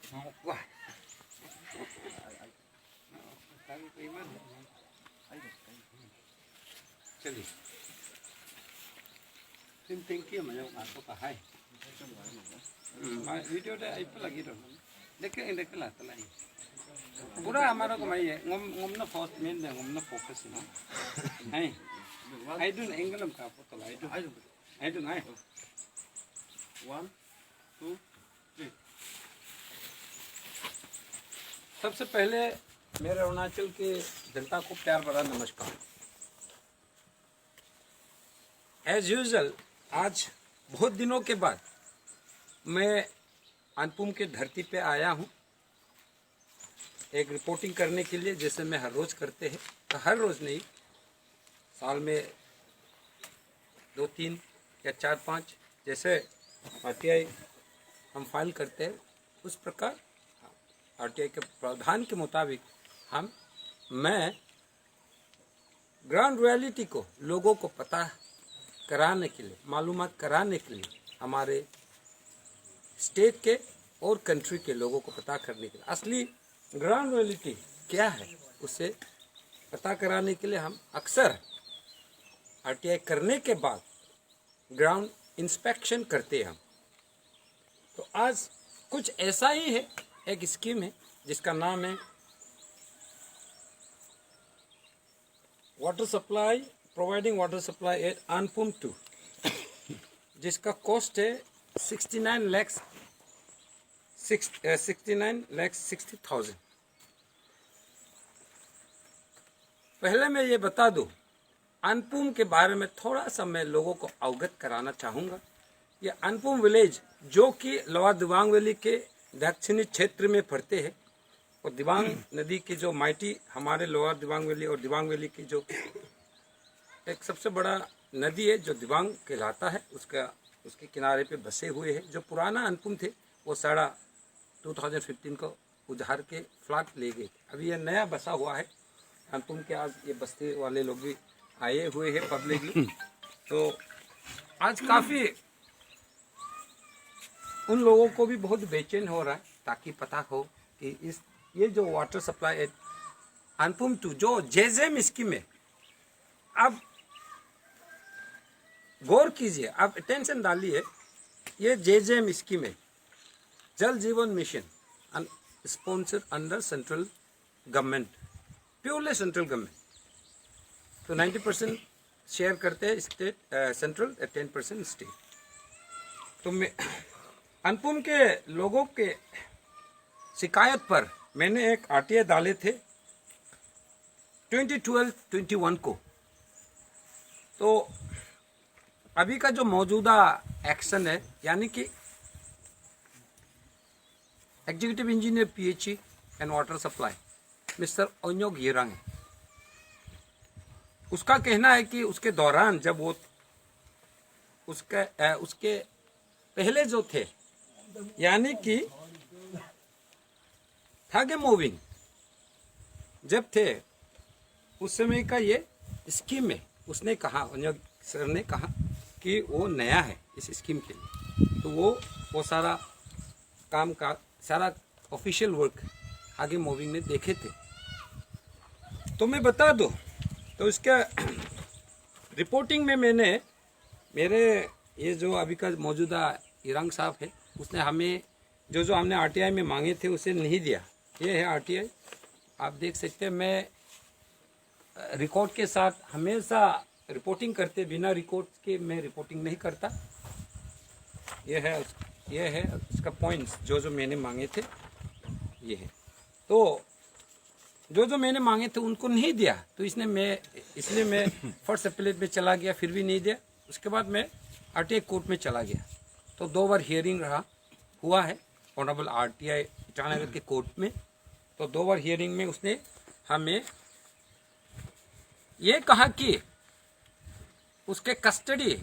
चलिए tinggi macam apa kahai video dah apa lagi tu देखे ला तला पूरा हमारा को मैं ngom na first main deh ngom na focus ini hai I don't angle हम का फोटो I don't 1 2 3 सबसे पहले मेरे अरुणाचल के जनता को प्यार भरा नमस्कार। एज यूजुअल आज बहुत दिनों के बाद मैं अनपुम के धरती पे आया हूँ एक रिपोर्टिंग करने के लिए, जैसे मैं हर रोज़ करते हैं। तो हर रोज़ नहीं, साल में 2-3 या 4-5 जैसे आरटीआई हम फाइल करते हैं, उस प्रकार आरटीआई के प्रावधान के मुताबिक मैं ग्राउंड रियलिटी को लोगों को पता कराने के लिए, मालूमात कराने के लिए, हमारे स्टेट के और कंट्री के लोगों को पता करने के लिए असली ग्राउंड रियलिटी क्या है उसे पता कराने के लिए हम अक्सर आरटीआई करने के बाद ग्राउंड इंस्पेक्शन करते हैं हम। तो आज कुछ ऐसा ही है, एक स्कीम है जिसका नाम है water supply, providing water supply at अनपुम 2, जिसका कॉस्ट है 69,60,000। पहले मैं ये बता दूं, अनपुम के बारे में थोड़ा सा मैं लोगों को अवगत कराना चाहूँगा। ये अनपुम विलेज जो कि लोअर दिबांग वैली के दक्षिणी क्षेत्र में पड़ते हैं और दिबांग नदी की जो माइटी हमारे लोअर दिबांग वैली और दिबांग वैली की जो एक सबसे बड़ा नदी है जो दिबांग कहलाता है, उसके किनारे पे बसे हुए हैं। जो पुराना अनपुम थे वो सारा 2015 को उधार के फ्लड ले गए थे। अभी ये नया बसा हुआ है अनपुम के। आज ये बस्ती वाले लोग भी आए हुए हैं पब्लिकली। तो आज काफ़ी उन लोगों को भी बहुत बेचैन हो रहा है ताकि पता हो कि ये जो वाटर सप्लाई एट अनपुम 2 जो जेजेम स्कीम है, अब गौर कीजिए, आप अटेंशन डालिए। ये जेजेम स्कीम है, जल जीवन mission, sponsored under central government, purely central government. तो 90% शेयर करते हैं स्टेट सेंट्रल, 10% स्टेट। तो मैं अनपुम के लोगों के शिकायत पर मैंने एक आरटीआई डाले थे 2012-21 को। तो अभी का जो मौजूदा एक्शन है, यानी कि executive engineer PHE and water supply mister Onyog Yerang, उसका कहना है कि उसके दौरान जब वो उसके पहले जो थे, यानी कि थागे मूविंग जब थे उस समय का ये स्कीम में उसने कहा, ओन्योग सर ने कहा कि वो नया है इस स्कीम के लिए। तो वो सारा काम का सारा ऑफिशियल वर्क आगे मूविंग ने देखे थे। तो मैं बता दूं, तो इसका रिपोर्टिंग में मैंने मेरे ये जो अभी का मौजूदा इरंग साहब है, उसने हमें जो हमने आरटीआई में मांगे थे उसे नहीं दिया। ये है आरटीआई, आप देख सकते हैं। मैं रिकॉर्ड के साथ हमेशा रिपोर्टिंग करते, बिना रिकॉर्ड के मैं रिपोर्टिंग नहीं करता। ये है उसका पॉइंट्स जो मैंने मांगे थे, ये है। तो जो मैंने मांगे थे उनको नहीं दिया, तो इसलिए मैं फर्स्ट अपीलेट में चला गया, फिर भी नहीं दिया। उसके बाद मैं आरटीआई कोर्ट में चला गया। तो 2 बार हियरिंग हुआ है ऑनरेबल आरटीआई ईटानगर के कोर्ट में। तो 2 बार हियरिंग में उसने हमें ये कहा कि उसके कस्टडी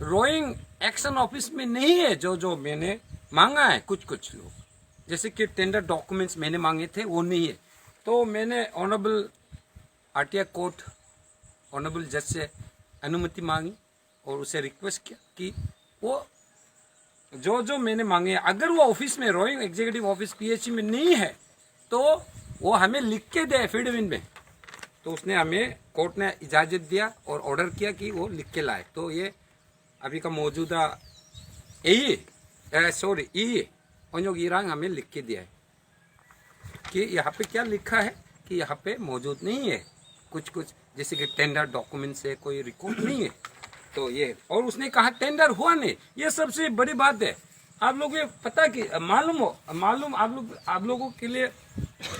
रोइंग एक्शन ऑफिस में नहीं है। जो मैंने मांगा है, कुछ लोग जैसे कि टेंडर डॉक्यूमेंट्स मैंने मांगे थे वो नहीं है। तो मैंने ऑनरेबल आरटीआई कोर्ट ऑनरेबल जज से अनुमति मांगी और उसे रिक्वेस्ट किया कि वो जो जो मैंने मांगे, अगर वो ऑफिस में रोइंग एग्जीक्यूटिव ऑफिस पीएचई में नहीं है तो वो हमें लिख के दे एफिडेविट में। तो उसने हमें, कोर्ट ने इजाजत दिया और ऑर्डर किया कि वो लिख के लाए। तो ये अभी का मौजूदा ई ओन्योग इरांग हमें लिख के दिया है कि यहाँ पे क्या लिखा है कि यहाँ पे मौजूद नहीं है, कुछ कुछ जैसे कि टेंडर डॉक्यूमेंट से कोई रिकॉर्ड नहीं है। तो ये, और उसने कहा टेंडर हुआ नहीं, ये सबसे बड़ी बात है। आप लोग ये पता कि मालूम आप लोगों के लिए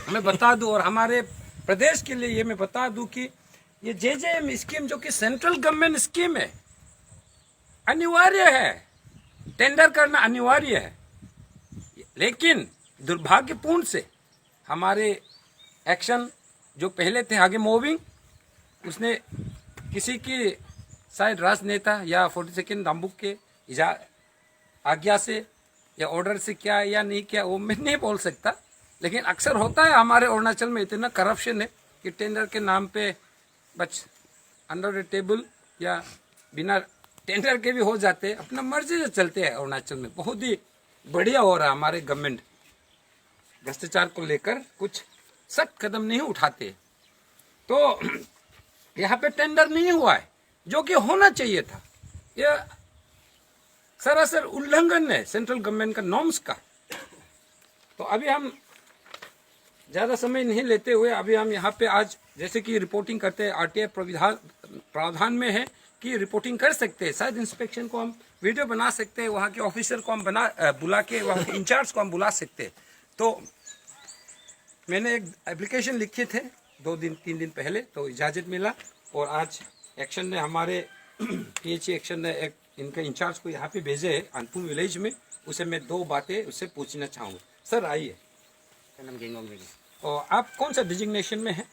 मैं बता दूं, और हमारे प्रदेश के लिए ये मैं बता दूं कि ये JJM स्कीम जो कि सेंट्रल गवर्नमेंट स्कीम है, अनिवार्य है, टेंडर करना अनिवार्य है। लेकिन दुर्भाग्यपूर्ण से हमारे एक्शन जो पहले थे आगे मूविंग, उसने किसी की शायद राजनेता या 42nd दाम्बुक के आज्ञा से या ऑर्डर से क्या या नहीं किया वो मैं नहीं बोल सकता, लेकिन अक्सर होता है हमारे अरुणाचल में, इतना करप्शन है कि टेंडर के नाम पे बस अंडर द टेबल या बिना टेंडर के भी हो जाते हैं, अपना मर्जी से चलते हैं। अरुणाचल में बहुत ही बढ़िया हो रहा है, हमारे गवर्नमेंट भ्रष्टाचार को लेकर कुछ सख्त कदम नहीं उठाते। तो यहाँ पे टेंडर नहीं हुआ है जो कि होना चाहिए था। यह सरासर उल्लंघन है सेंट्रल गवर्नमेंट का नॉर्म्स का। तो अभी हम ज्यादा समय नहीं लेते हुए अभी हम यहाँ पे आज जैसे कि रिपोर्टिंग करते हैं, RTI प्रावधान में है कि रिपोर्टिंग कर सकते हैं। शायद इंस्पेक्शन को हम वीडियो बना सकते हैं, वहाँ के ऑफिसर को हम बुला के, वहाँ के इंचार्ज को हम बुला सकते हैं। तो मैंने एक एप्लीकेशन लिखे थे 2-3 दिन पहले, तो इजाज़त मिला, और आज एक्शन ने हमारे PHE एक्शन ने एक इनके इंचार्ज को यहाँ पे भेजे है अनपुर विलेज में। उसे मैं 2 बातें उससे पूछना चाहूँगा। सर आइए। और आप कौन सा डिजिग्नेशन में है?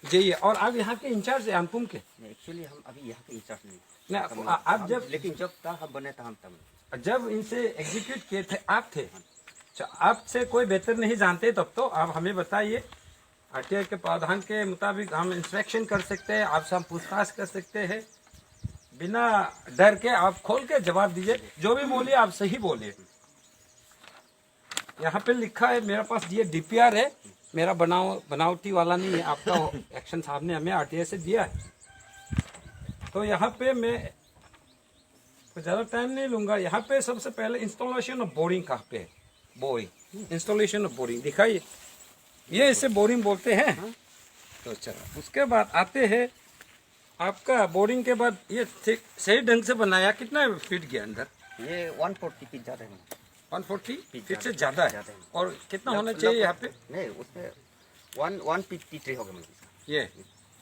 जी, और आप यहाँ के इंचार्ज है अनपुर के? एक्चुअली हम अभी यहाँ के इंचार्ज नहीं। आप जब, लेकिन जब था हम बने था हम तब, जब इनसे एग्जीक्यूट किए थे आप थे। अच्छा, आपसे कोई बेहतर नहीं जानते तब तो आप हमें बताइए। RTI के प्रावधान के मुताबिक हम इंस्पेक्शन कर सकते हैं, आपसे हम पूछताछ कर सकते हैं, बिना डर के आप खोल के जवाब दीजिए, जो भी बोलिए आप सही बोलिए। यहाँ पे लिखा है, मेरे पास ये DPR है, मेरा बनावटी वाला नहीं है, आपका एक्शन साहब ने हमें RTI से दिया है। तो यहाँ पे मैं ज़्यादा टाइम नहीं लूँगा। यहाँ पे सबसे पहले इंस्टॉलेशन ऑफ बोरिंग कहाँ पे है? बोरिंग, इंस्टॉलेशन ऑफ बोरिंग दिखाइए, ये इसे बोरिंग बोलते हैं। तो चलो उसके बाद आते हैं आपका बोरिंग के बाद ये सही ढंग से बनाया, कितना फीट गया अंदर? ये 140 फीट ज्यादा है। 140 फीट से ज्यादा है। और कितना होना चाहिए यहाँ पे? नहीं, उसमें 153 हो गया। ये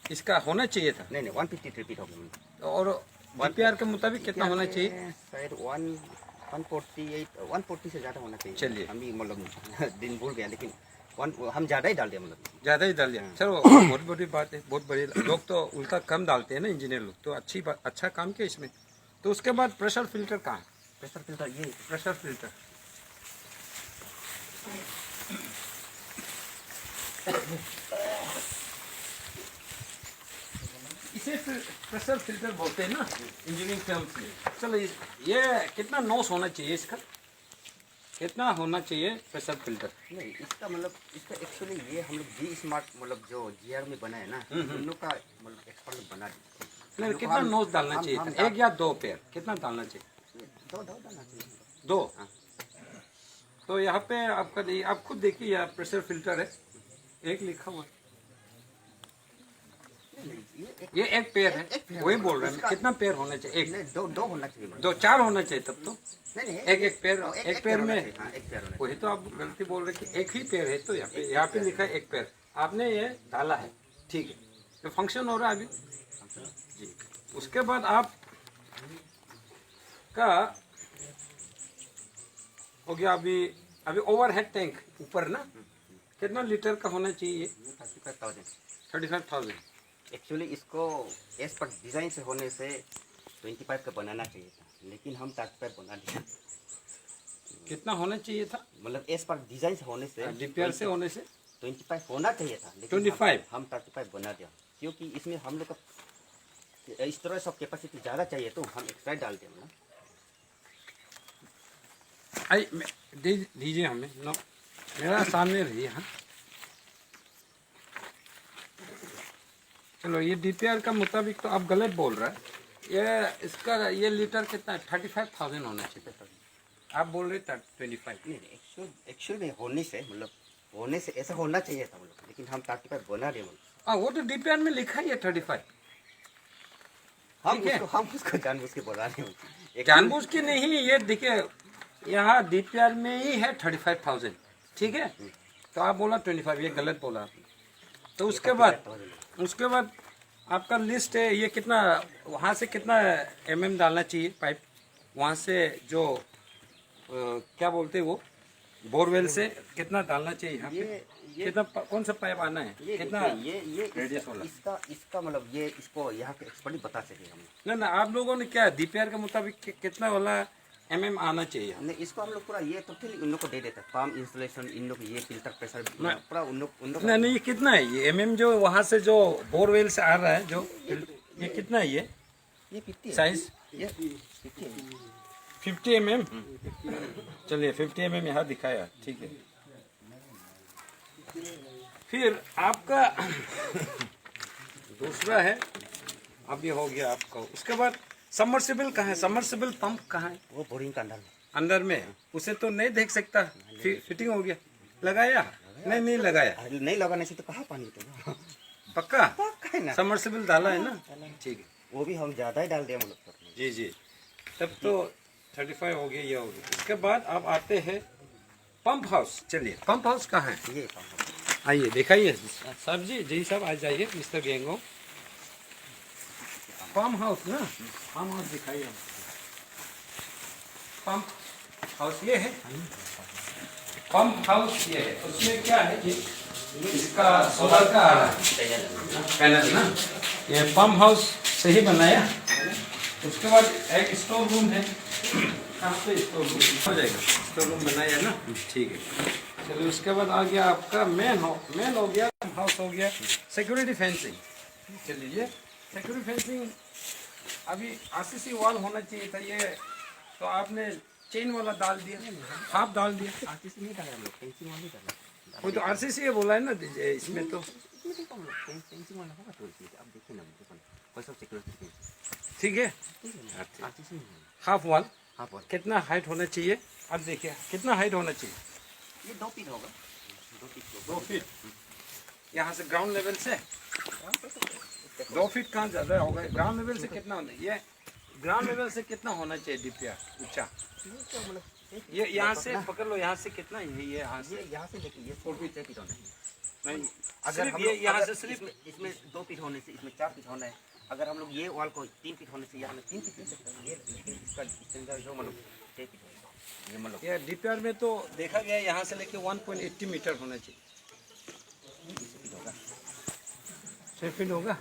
इसका होना चाहिए था? नहीं 153 फीट हो गया। और DPR के मुताबिक कितना होना चाहिए? शायद 140 से ज्यादा होना चाहिए। चलिए, हम भी मतलब दिन भूल गया, लेकिन हम ज्यादा ही डाल दिया, मतलब ज्यादा ही डाल दिया। चलो बहुत बड़ी बात है, बहुत बड़ी। लोग तो उल्टा कम डालते हैं ना, इंजीनियर लोग तो अच्छी बात, अच्छा काम किया इसमें। तो उसके बाद प्रेशर फिल्टर कहाँ है? प्रेशर फिल्टर, ये प्रेशर फिल्टर इसे प्रेशर फिल्टर बोलते हैं ना इंजीनियरिंग टर्म्स में। चलो ये कितना नोस होना चाहिए इसका? कितना होना चाहिए प्रेशर फिल्टर? नहीं, इसका मतलब इसका एक्चुअली ये हम लोग जी स्मार्ट मतलब जो GR में बना है ना, हम लोग का मतलब एक्सपर्ट बना दिया। नहीं, कितना नोज डालना चाहिए था? 1 या 2 पेयर कितना डालना चाहिए? 2 डालना चाहिए। 2। तो यहाँ पे आपका आप खुद देखिए, यहाँ प्रेशर फिल्टर है, 1 लिखा हुआ है। ये 1 पेयर है, वही बोल रहे हैं। कितना पेयर होना चाहिए? 1? 2 होना चाहिए। 2 4 होना चाहिए तब तो। नहीं, एक पेयर, एक पेयर में एक पेयर होना। वही तो आप गलती बोल रहे कि 1 ही पेयर है। तो यहाँ पे लिखा है 1 पेयर, आपने ये डाला है, ठीक है। तो फंक्शन हो रहा है अभी जी। उसके बाद आप का हो गया अभी ओवरहेड टैंक ऊपर ना, कितना लीटर का होना चाहिए? 35,000। एक्चुअली इसको एज पर डिजाइन से होने से 25 का बनाना चाहिए था, लेकिन हम 35 बना दिया। कितना होना चाहिए था? मतलब एज पर डिजाइन से होने से, DPR से होने से 25 होना चाहिए था, लेकिन 25 हम 35 बना दिया, क्योंकि इसमें हम लोग का इस तरह सब कैपेसिटी ज़्यादा चाहिए, तो हम एक्स्ट्रा डाल दिया ना। दीजिए हमें नो, मेरा सामने रहिए। हाँ चलो, ये डीपीआर का मुताबिक तो आप गलत बोल रहे हैं। ये इसका ये लीटर कितना है? 35,000 होना चाहिए। आप बोल रहे 25। नहीं, एक्चुअल में होने से मतलब होने से ऐसा होना चाहिए था मतलब, लेकिन हम 35 बना रहे मतलब। हाँ, वो तो डीपीआर में लिखा ही है 35। हम उसको जानबूझ के बना रहे हैं। जानबूझ के नहीं, ये देखिए यहाँ डीपीआर में ही है 35,000, ठीक है। तो आप बोला 25, ये गलत बोला आपने। तो उसके बाद आपका लिस्ट है, ये कितना वहाँ से कितना एमएम डालना चाहिए पाइप, वहाँ से जो क्या बोलते हैं वो बोरवेल से कितना डालना चाहिए यहाँ पे, कितना कौन सा पाइप आना है, कितना ये रेडियस वाला? इसका मतलब ये इसको यहाँ के एक्सपर्ट ही बता सके हम। ना आप लोगों ने क्या डीपीआर के मुताबिक कितना वाला एमएम आना चाहिए? नहीं, इसको हम लोग पूरा ये तो उन लोग को दे देते हैं, पंप इंस्टॉलेशन, इन लोग ये फिल्टर प्रेशर पूरा उन लोग नहीं, ये कितना है ये एमएम जो वहाँ से जो बोरवेल से आ रहा है जो, ये कितना है ये 50 साइज? ये 50 mm। चलिए 50 mm यहाँ दिखाया, ठीक है। फिर आपका दूसरा है, अब ये हो गया आपका। उसके बाद सबमर्सिबल कहाँ है? सबमर्सिबल पंप कहाँ है? वो बोरिंग का अंदर अंदर में है। उसे तो नहीं देख सकता। फिटिंग हो गया, लगाया? नहीं लगाया। नहीं लगाने से तो कहाँ पानी तो पक्का है ना, सबमर्सिबल डाला है ना, ठीक है। वो भी हम ज्यादा ही डाल दिया मतलब। जी, तब तो 35 हो गया, ये हो गया। उसके बाद अब आते हैं पंप हाउस। चलिए, पंप हाउस कहाँ है? ये आइए दिखाइए साहब जी साहब आ जाइए, मिस्टर गेंगो। पंप हाउस ना, पंप हाउस दिखाइए। पंप हाउस ये है, पंप हाउस ये है। उसमें क्या है कि इसका सोलर का आ रहा है पैनल ना, ये पंप हाउस से ही बनाया। उसके बाद एक स्टोर रूम है, कहाँ पे स्टोर रूम हो जाएगा? स्टोर रूम बनाया ना, ठीक है। चलिए, उसके बाद आ गया आपका मेन हो गया, हाउस हो गया, सिक्योरिटी फेंसिंग। चलिए, ये सिक्योरिटी फेंसिंग अभी आरसीसी वॉल होना चाहिए था, ये तो आपने चेन वाला डाल दिया, हाफ डाल दिया। आरसीसी नहीं डाला हम लोग, फेंसिंग वाली डाला। वो तो आरसीसी है बोला है ना इसमें तो, फेंसिंग वाला होगा तो अब देखिए ना, कोई सब सिक्योरिटी ठीक है। आरसीसी हाफ वॉल हाँ बोल, कितना हाइट होना चाहिए? अब देखिए कितना हाइट होना चाहिए। ये 2 फीट होगा, 2 फीट यहाँ से ग्राउंड लेवल से 2 फीट कहाँ ज़्यादा होगा? ग्राउंड लेवल से कितना होना ये ग्राउंड लेवल से कितना होना चाहिए डीपीआर ऊंचा? ये यहाँ से पकड़ लो, यहाँ से कितना है? ये यहाँ से लेकिन ये 4 फीट 6 फीट होना है। नहीं, अगर सिर्फ हम ये लोग यहाँ अगर से सिर्फ इसमें 2 फीट होने से इसमें 4 फीट होना है। अगर हम लोग ये वॉल को 3 फीट होने से यहाँ में 3 फीट ले सकते हैं। ये इसका स्टैंडर्ड जो मतलब 6 फीट होगा। ये मतलब ये डीपीआर में तो देखा गया है यहाँ से लेके 1.80 मीटर होना चाहिए। 6 फीट होगा,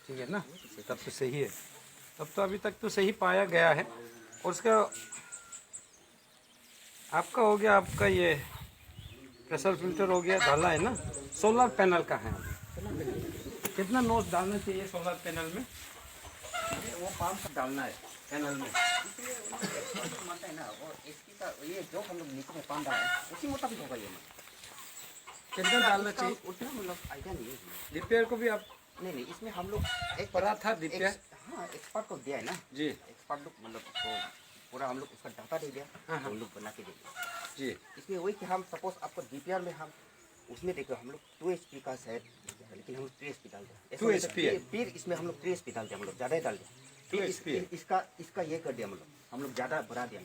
ठीक है ना, तब तो सही है। तब तो अभी तक तो सही पाया गया है। और उसका आपका हो गया, आपका ये प्रेशर फिल्टर हो गया, डाला है ना। सोलर पैनल का है, कितना नोज डालना चाहिए सोलर पैनल में? वो पंप डालना है पैनल में, मानता है ना। और इसकी का ये जो हम लोग नीचे में पान डाला है उसी मुताबिक होगा ये। कितना डालना चाहिए उतना मतलब आइडिया नहीं है डीपीआर को भी? आप नहीं, इसमें हम लोग एक पढ़ा था डीपीआर? हाँ, एक्सपर्ट को दिया है ना जी, एक्सपर्ट लोग मतलब तो पूरा हम लोग उसका डाटा दे दिया, हाँ। हम लोग बना के दे दिया जी। इसमें वही कि हम सपोज आपको डीपीआर में हम उसमें देखो हम लोग 2 HP का शायद, लेकिन हम लोग 3 HP डाल दिया। 2 HP है? फिर इसमें हम लोग 3 HP डाल दिया, हम लोग ज़्यादा ही डाल दिया। 2 HP है? इसका ये कर दिया हम लोग ज़्यादा बढ़ा दिया।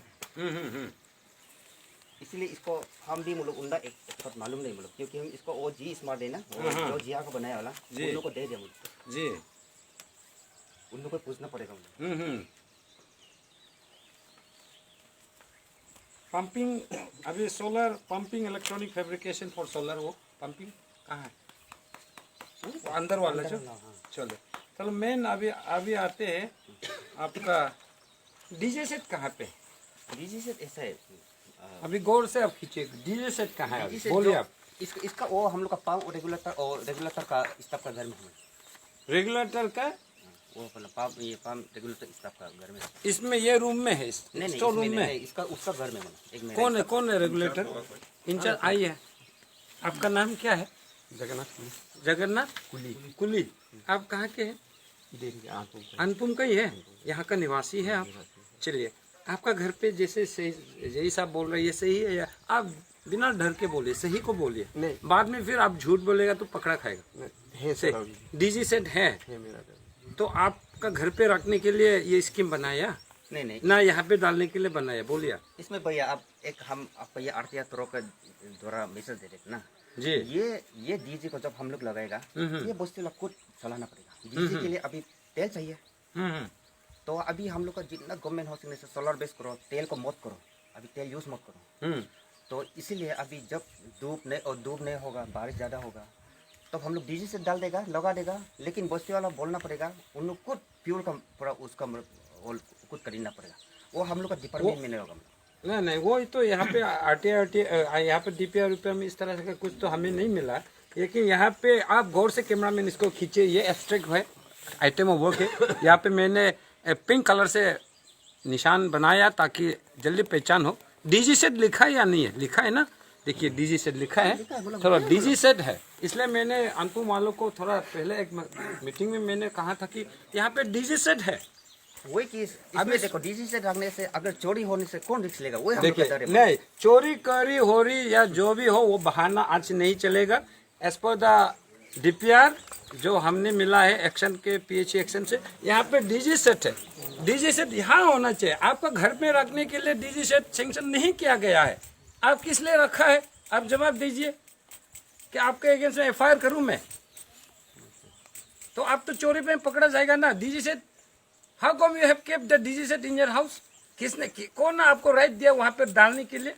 इसलिए इसको हम भी मतलब उनका एक मालूम नहीं मतलब, क्योंकि हम इसको वो जी स्मार्ट है ना, जो जिया को बनाया वाला उन लोग को दे दिया मतलब। जी, उन लोग को पूछना पड़ेगा मतलब। पंपिंग अभी solar pumping electronic fabrication for solar, वो पंपिंग कहाँ है? वो अंदर वाला जो, चलो मेन अभी आते हैं आपका डीजे सेट कहाँ पे? डीजी सेट ऐसा है, अभी गौर से आप खींचिए, डीजे सेट कहाँ है? बोलिए आप। इसका वो हम लोग का पाव रेगुलेटर और रेगुलेटर का स्टफ का घर में है। रेगुलेटर का वो मतलब पंप रेगुलेटर स्टाफ का घर में। इसमें ये रूम में है, नहीं स्टोर रूम में। नहीं, इसका उसका घर में मतलब एक मेरा कौन है रेगुलेटर इंचार्ज? आइए, आपका नाम क्या है? जगन्नाथ कुली। आप कहाँ के हैं? अनपुम का ही है, यहाँ का निवासी है आप? चलिए, आपका घर पे जैसे यही साहब बोल रहे हैं, ये सही है या आप बिना डर के बोलिए, सही को बोलिए, बाद में फिर आप झूठ बोलेगा तो पकड़ा खाएगा। डीजी सेट है तो आपका घर पे रखने के लिए ये स्कीम बनाया? नहीं ना यहाँ पे डालने के लिए बनाया, बोलिए। इसमें भैया आप एक हम आपको ये आरटीआर प्रो का द्वारा मैसेज दे देते ना जी। ये डीजी को जब हम लोग लगाएगा ये बस्ती वाला खुद चलाना पड़ेगा। डीजी के लिए अभी तेल चाहिए, तो अभी हम लोग का जितना गवर्नमेंट हाउसिंग से सोलर बेस करो, तेल को मत करो, अभी तेल यूज मत करो। तो इसीलिए अभी जब धूप नहीं होगा, बारिश ज़्यादा होगा, तब हम लोग डीजी से डाल देगा, लगा देगा। लेकिन बस्ती वाला बोलना पड़ेगा, उन लोग खुद फ्यूल का पूरा उसका खुद खरीदना पड़ेगा। वो हम लोग का डिपार्टमेंट में नहीं होगा। नहीं, वो तो यहाँ पे आरटीआई यहाँ पे डीपीआर में इस तरह से कुछ तो हमें नहीं मिला। लेकिन यहाँ पे आप गौर से कैमरामैन इसको खींचे, ये एब्स्ट्रैक्ट है, आइटम ऑफ वर्क है। यहाँ पे मैंने पिंक कलर से निशान बनाया ताकि जल्दी पहचान हो। डीजी सेट लिखा है या नहीं है? लिखा है ना, देखिए डीजी सेट लिखा है, थोड़ा डीजी सेट है। इसलिए मैंने अनपुम वालों को थोड़ा पहले एक मीटिंग में मैंने कहा था कि यहाँ पे डीजी सेट है। वही चीज इसमें देखो, डीजी से रखने से अगर चोरी होने से कौन रिस्क लेगा? वही देखिए, नहीं चोरी करी हो रही या जो भी हो, वो बहाना आज नहीं चलेगा। एज पर द डीपीआर जो हमने मिला है एक्शन के पीएचई एक्शन से, यहाँ पे डीजी सेट है। डीजी सेट यहाँ होना चाहिए। आपका घर में रखने के लिए डीजी सेट सैंक्शन नहीं किया गया है। आप किस लिए रखा है? आप जवाब दीजिए कि आपके अगेंस्ट में एफआईआर करूं मैं, तो आप तो चोरी पे पकड़ा जाएगा ना। DG set, how come you have kept the DG set in your house? किसने, कौन आपको राइट दिया वहां पे डालने के लिए?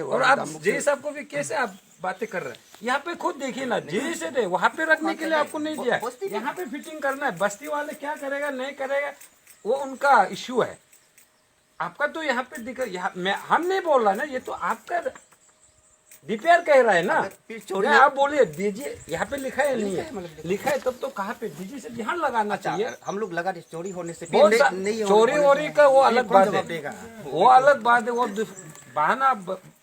और आप जी साहब को भी कैसे आप बातें कर रहे हैं? यहाँ पे खुद देखिए ना, जी सेट है, वहां पे रखने के लिए आपको नहीं दिया। यहाँ पे फिटिंग करना है। बस्ती वाले क्या करेगा नहीं करेगा वो उनका इश्यू है। आपका तो यहाँ पे दिख, हम नहीं बोल रहा ना, ये तो आपका डीपीआर कह रहा है ना। आप बोलिए दीजिए, यहाँ पे लिखा है नहीं है? लिखा है तब तो कहाँ पे डीजी से ध्यान लगाना चाहिए। हम लोग लगा दे, चोरी होने से नहीं, चोरी वोरी का वो अलग बात है, वो अलग बात है, वो बहाना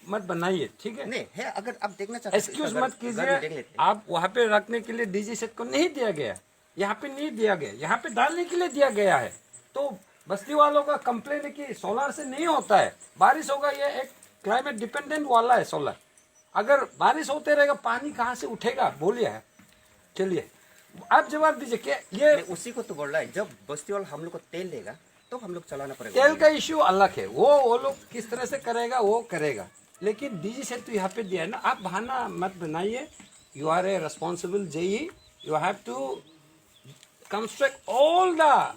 मत बनाइए, ठीक है? नहीं है, अगर आप देखना चाहते हैं एक्सक्यूज मत कीजिए। आप वहाँ पे रखने के लिए डीजी सेट को नहीं दिया गया, यहाँ पे नहीं दिया गया, यहाँ पे डालने के लिए दिया गया है। तो बस्ती वालों का कंप्लेन है कि सोलर से नहीं होता है, बारिश होगा। ये एक क्लाइमेट डिपेंडेंट वाला है सोलर। अगर बारिश होते रहेगा पानी कहाँ से उठेगा? बोलिए। चलिए आप जवाब दीजिए। क्या ये उसी को तो बोल रहा है, जब बस्ती वाला हम लोग को तेल देगा तो हम लोग चलाना पड़ेगा। तेल का इश्यू अलग है, वो लोग किस तरह से करेगा वो करेगा। लेकिन डीजी सेट तो यहाँ पे दिया है ना। आप बहाना मत बनाइए। You are a responsible JE, you have to construct all the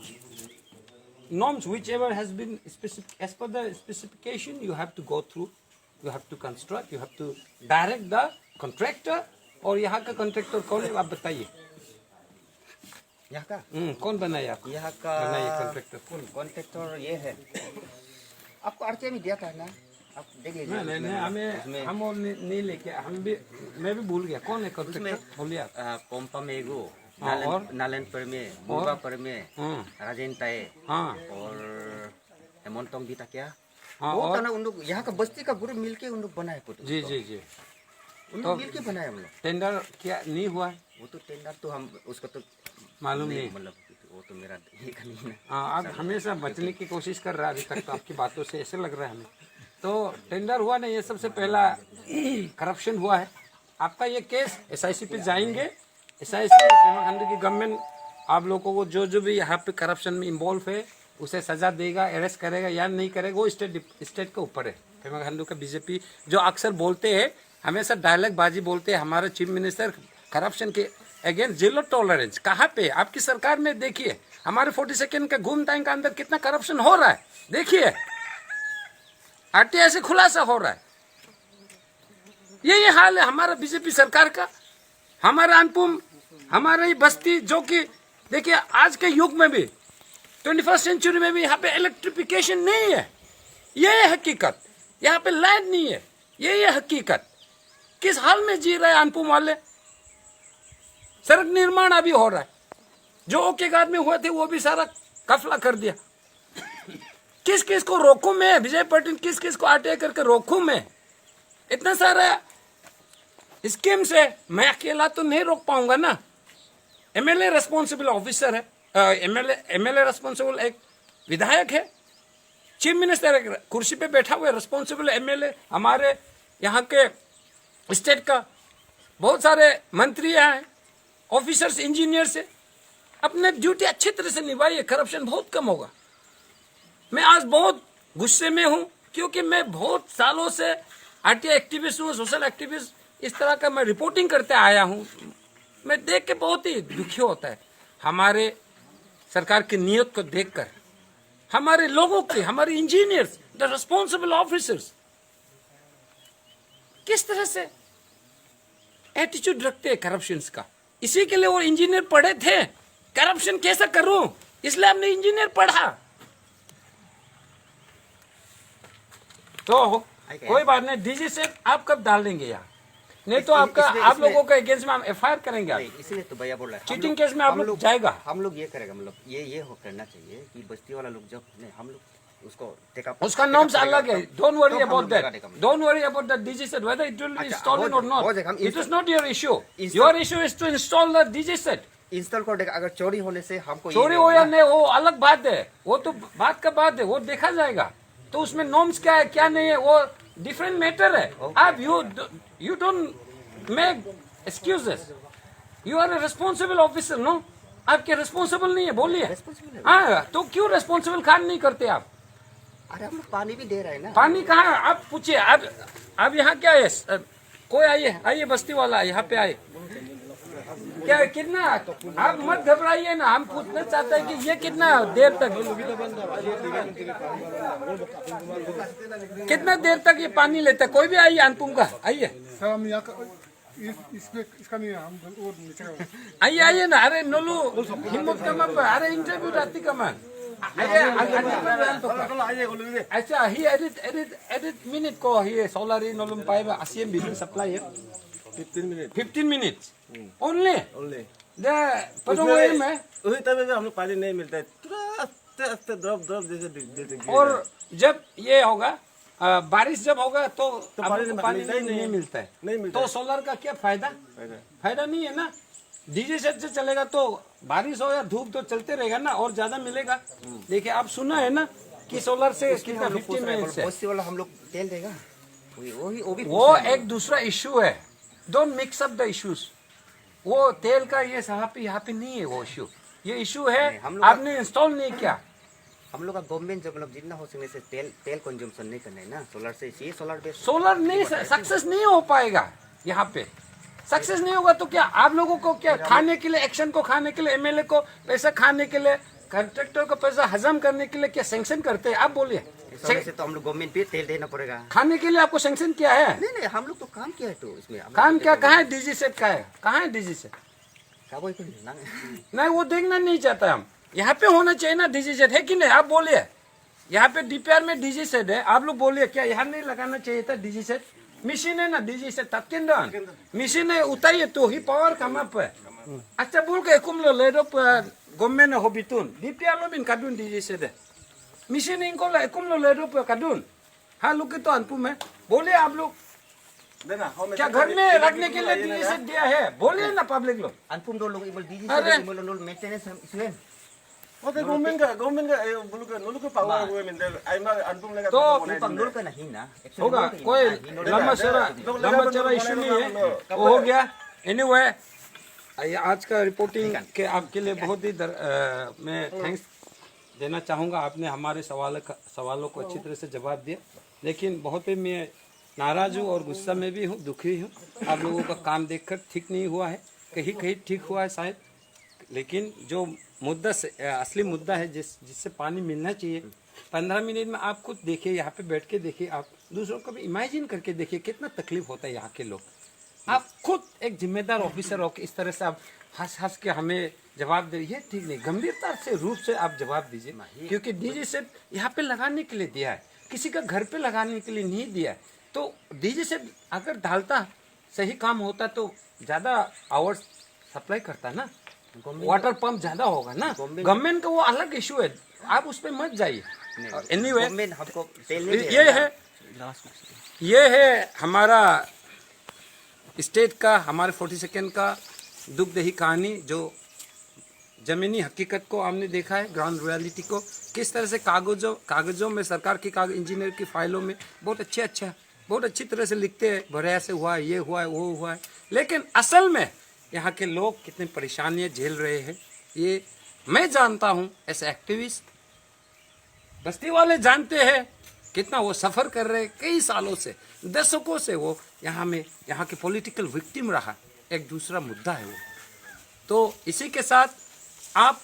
norms whichever has been specific as per the specification. You have to go through, you have to construct, you have to direct the contractor. और यहाँ का contractor कौन है आप बताइए? यहाँ का कौन बनाया आपको? यहाँ का बनाइए कॉन्ट्रैक्टर कौन? कॉन्ट्रैक्टर ये है, आपको आरटीआई में दिया था ना, आप देख लीजिए। नहीं हमें हम और नहीं लेके मैं भी भूल गया कौन है कॉन्ट्रैक्टर, बोलिए आप। पंपा मेगो और नालन पर में, बुबा पर में, राजेन ताए, और हेमंतोंग भी था क्या? वो था ना, उन लोग यहाँ का बस्ती का ग्रुप मिलके उन लोग बनाए फोटो। जी उन लोग मिलके बनाए हम लोग। टेंडर क्या नहीं हुआ? वो तो टेंडर तो हम उसको तो मालूम नहीं, मतलब वो तो मेरा नहीं है। आप हमेशा बचने की कोशिश कर रहा है अभी तक, तो आपकी बातों से ऐसे लग रहा है हमें। तो टेंडर हुआ नहीं, ये सबसे पहला करप्शन हुआ है। आपका ये केस SIC पे जाएंगे। SIC की गवर्नमेंट आप लोगों को जो भी यहाँ पे करप्शन में इन्वॉल्व है उसे सजा देगा, अरेस्ट करेगा या नहीं करेगा, वो स्टेट के ऊपर है। पेमा खांडू का बीजेपी जो अक्सर बोलते हैं, हमेशा डायलॉग बाजी बोलते हैं, हमारे चीफ मिनिस्टर करप्शन के अगेंस्ट जीरो टॉलरेंस। कहाँ पे आपकी सरकार में देखिए, हमारे 40 सेकेंड के घूम टाइम के अंदर कितना करप्शन हो रहा है, देखिए RTI से खुलासा हो रहा है। यही हाल है हमारा बीजेपी सरकार का। हमारा अनपुम, हमारा ये बस्ती, जो कि देखिए आज के युग में भी 21st सेंचुरी में भी यहाँ पे इलेक्ट्रिफिकेशन नहीं है। ये है हकीकत, यहाँ पे लाइट नहीं है, ये हकीकत। किस हाल में जी रहे हैं अनपुम वाले? सड़क निर्माण अभी हो रहा है, जो औकेघात में हुए थे वो भी सारा कफला कर दिया। किस किस को रोकूं मैं, विजय पाटिल किस किस को आरटीआई करके रोकूं मैं? इतना सारा स्कीम से मैं अकेला तो नहीं रोक पाऊंगा ना। एमएलए रेस्पॉन्सिबल ऑफिसर है, एमएलए रेस्पॉन्सिबल एक विधायक है, चीफ मिनिस्टर कुर्सी पे बैठा हुआ है, रेस्पॉन्सिबल एमएलए हमारे यहाँ के स्टेट का, बहुत सारे मंत्री हैं, ऑफिसर्स, इंजीनियर्स है। अपने ड्यूटी अच्छी तरह से निभाइए, करप्शन बहुत कम होगा। मैं आज बहुत गुस्से में हूं क्योंकि मैं बहुत सालों से आरटीआई एक्टिविस्ट हूं, सोशल एक्टिविस्ट, इस तरह का मैं रिपोर्टिंग करते आया हूं। मैं देख के बहुत ही दुखी होता है हमारे सरकार की नीयत को देखकर, हमारे लोगों के, हमारे इंजीनियर्स, द रिस्पॉन्सिबल ऑफिसर्स किस तरह से एटीट्यूड रखते हैं करप्शन का। इसी के लिए वो इंजीनियर पढ़े थे, करप्शन कैसा करूं, इसलिए हमने इंजीनियर पढ़ा। तो कोई बात नहीं, डीजी से आप कब डाल देंगे यहाँ? नहीं तो आपका आप लोगों के अगेंस्ट में हम एफआईआर करेंगे। इसलिए तो भैया बोल रहा है चीटिंग केस में आप लोग जाएगा। हम लोग ये करेगा, मतलब ये हो करना चाहिए कि बस्ती वाला लोग जब नहीं, हम लोग उसको उसका नाम से अलग है। Don't worry about that, don't worry about that DG set whether it will be installed और not, it is not your issue. Your issue is to install the DG set. Install कर देगा, अगर चोरी होने से हमको चोरी हो या नहीं वो अलग बात है, वो तो बात का बात है, वो देखा जाएगा। तो उसमें नॉर्म्स क्या है क्या नहीं है वो डिफरेंट मैटर है। आप you don't make excuses, you are a responsible officer no, आपके रिस्पॉन्सिबल नहीं है बोलिए। हाँ तो क्यों रिस्पॉन्सिबल काम नहीं करते आप? अरे हम लोग पानी भी दे रहे हैं ना। पानी कहाँ? आप पूछिए। अब यहाँ क्या है? कोई आइए बस्ती वाला यहाँ पे आए। क्या कितना, आप मत घबराइए ना, हम पूछना चाहते हैं कि ये कितना देर तक ये पानी लेता है? कोई भी आइए, अनपुम का आइए, इसका नहीं है, हम और नीचे आइए ना। अरे नोलू हिम्मत का मन, अरे इंटरव्यू राती का मन अच्छा ही edit minute ko here solari nolong paiba ASEAN business supply here 15 minutes only the padong में उसी टाइम में हम लोग पानी नहीं मिलता है, तुरंत ड्रॉप जैसे देते हैं। और जब ये होगा बारिश जब होगा तो पानी नहीं मिलता है, नहीं मिलता तो सोलर का क्या फायदा नहीं है ना। डीजे सेट से चलेगा तो बारिश हो या धूप तो चलते रहेगा ना, और ज्यादा मिलेगा। देखिए आप सुना है ना कि सोलर से कितना 15 मिनट से वाला हम लोग तेल देगा, वो एक दूसरा इशू है। Don't mix up the issues. वो तेल का ये यहाँ पे नहीं है वो इशू, ये इशू है आपने इंस्टॉल नहीं किया। हम लोग का गवर्नमेंट जब मतलब जितना हो सकने से तेल कंज्यूमशन नहीं करना है ना, सोलर से इसी सोलर बेस्ड सोलर नहीं सक्सेस नहीं हो पाएगा यहाँ पे। सक्सेस नहीं होगा तो क्या आप लोगों को क्या खाने के लिए, एक्शन को खाने के लिए, एमएलए को पैसा खाने के लिए, कॉन्ट्रैक्टर को पैसा हजम करने के लिए क्या सैंक्शन करते हैं? आप बोलिए। से तो हम लोग गवर्नमेंट पे तेल देना पड़ेगा। खाने के लिए आपको सैंक्शन किया है? नहीं हम लोग तो काम किया है, तो इसमें काम क्या कहाँ है? डीजी सेट का है, कहाँ है डीजी सेट? नहीं वो देखना नहीं चाहता हम। यहाँ पे होना चाहिए ना डीजी सेट, है कि नहीं? आप बोलिए। यहाँ पे डीपीआर में डीजी सेट है, आप लोग बोलिए क्या यहाँ नहीं लगाना चाहिए था डीजी सेट? मिशन है ना डीजी सेट तत्केंद्र मिशन है, उतारिए तो ही पावर कम अप है। अच्छा बोल के कुम लो ले दो गवर्नमेंट हो बितुन डीपीआर लो बिन कादुन डीजी सेट है मिशन इनको ले कुम लो ले दो कादुन। हाँ लोग तो अनपु में बोलिए आप लोग क्या घर में रखने के लिए डीजी सेट दिया है? बोलिए ना पब्लिक लोग। अनपुम दो लोग डीजी सेट मेंटेनेंस इसमें ओके गवर्नमेंट का बोलू का नोलू का पावर हुए मिलते आई मा अनपुम लगा तो पंगुल का नहीं ना होगा, कोई लंबा चौड़ा इशू नहीं है, वो हो गया। एनीवे आज का रिपोर्टिंग के आपके लिए बहुत ही मैं थैंक्स देना चाहूँगा। आपने हमारे सवालों को अच्छी तरह से जवाब दिया, लेकिन बहुत ही मैं नाराज हूँ और गुस्सा में भी हूँ, दुखी हूँ। आप लोगों का काम देखकर ठीक नहीं हुआ है, कहीं ठीक हुआ है शायद, लेकिन जो मुद्दा से असली मुद्दा है जिससे पानी मिलना चाहिए 15 मिनट में आप खुद देखिए, यहाँ पे बैठ के देखिए, आप दूसरों को भी इमेजिन करके देखिए कितना तकलीफ होता है यहाँ के लोग। आप खुद एक जिम्मेदार ऑफिसर हो कि इस तरह से आप हंस के हमें जवाब दे, ये ठीक नहीं। गंभीरता से रूप से आप जवाब दीजिए, क्योंकि डीजी सेट यहाँ पे लगाने के लिए दिया है, किसी का घर पे लगाने के लिए नहीं दिया है। तो डीजी सेट अगर डालता, सही काम होता तो ज़्यादा आवर्स सप्लाई करता ना। वाटर पंप ज्यादा होगा ना, गवर्नमेंट का वो अलग इशू है, आप उस पर मत जाइए। एनीवे गवर्नमेंट हमको तेल नहीं दे ये रहा है, ये है हमारा स्टेट का, हमारे 42nd का दुख दही कहानी, जो जमीनी हकीकत को हमने देखा है, ग्राउंड रियलिटी को, किस तरह से कागजों में, सरकार की कागज, इंजीनियर की फाइलों में बहुत बहुत अच्छी तरह से लिखते हैं, भरे से हुआ है, ये हुआ है, वो हुआ है, लेकिन असल में यहाँ के लोग कितनी परेशानियां झेल रहे हैं ये मैं जानता हूँ। ऐसे एक्टिविस्ट बस्ती वाले जानते हैं कितना वो सफर कर रहे हैं, कई सालों से, दशकों से वो यहाँ के पॉलिटिकल विक्टिम रहा, एक दूसरा मुद्दा है वो। तो इसी के साथ आप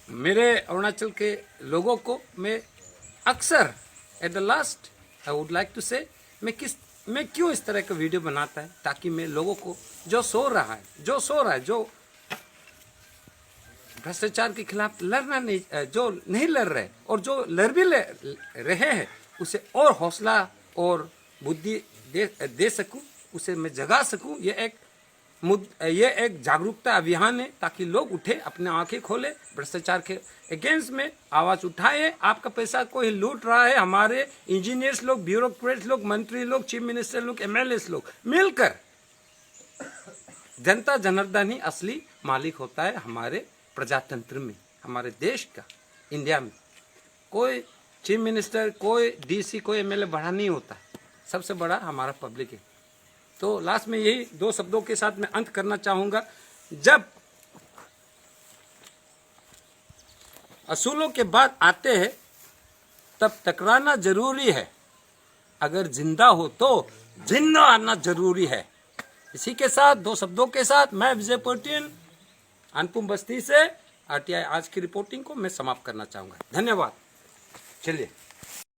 मेरे अरुणाचल के लोगों को मैं अक्सर at the last I would like to say मैं क्यों इस तरह का वीडियो बनाता है, ताकि मैं लोगों को जो सो रहा है, जो भ्रष्टाचार के खिलाफ लड़ना नहीं, जो नहीं लड़ रहे और जो लड़ भी रहे हैं, उसे और हौसला और बुद्धि दे सकूं, उसे मैं जगा सकूं। ये एक जागरूकता अभियान है, ताकि लोग उठे, अपने आंखें खोले, भ्रष्टाचार के अगेंस्ट में आवाज उठाए। आपका पैसा कोई लूट रहा है, हमारे इंजीनियर्स लोग, ब्यूरोक्रेट्स लोग, मंत्री लोग, चीफ मिनिस्टर लोग, एमएलए लोग मिलकर, जनता जनार्दन ही असली मालिक होता है हमारे प्रजातंत्र में, हमारे देश का, इंडिया में। कोई चीफ मिनिस्टर, कोई डीसी, कोई एमएलए बड़ा नहीं होता, सबसे बड़ा हमारा पब्लिक है। तो लास्ट में यही 2 शब्दों के साथ मैं अंत करना चाहूंगा, जब असूलों के बाद आते हैं तब टकराना जरूरी है, अगर जिंदा हो तो जिंदा आना जरूरी है। इसी के साथ 2 शब्दों के साथ मैं विजय पर्टिन अनपुम बस्ती से आरटीआई आज की रिपोर्टिंग को मैं समाप्त करना चाहूंगा। धन्यवाद। चलिए।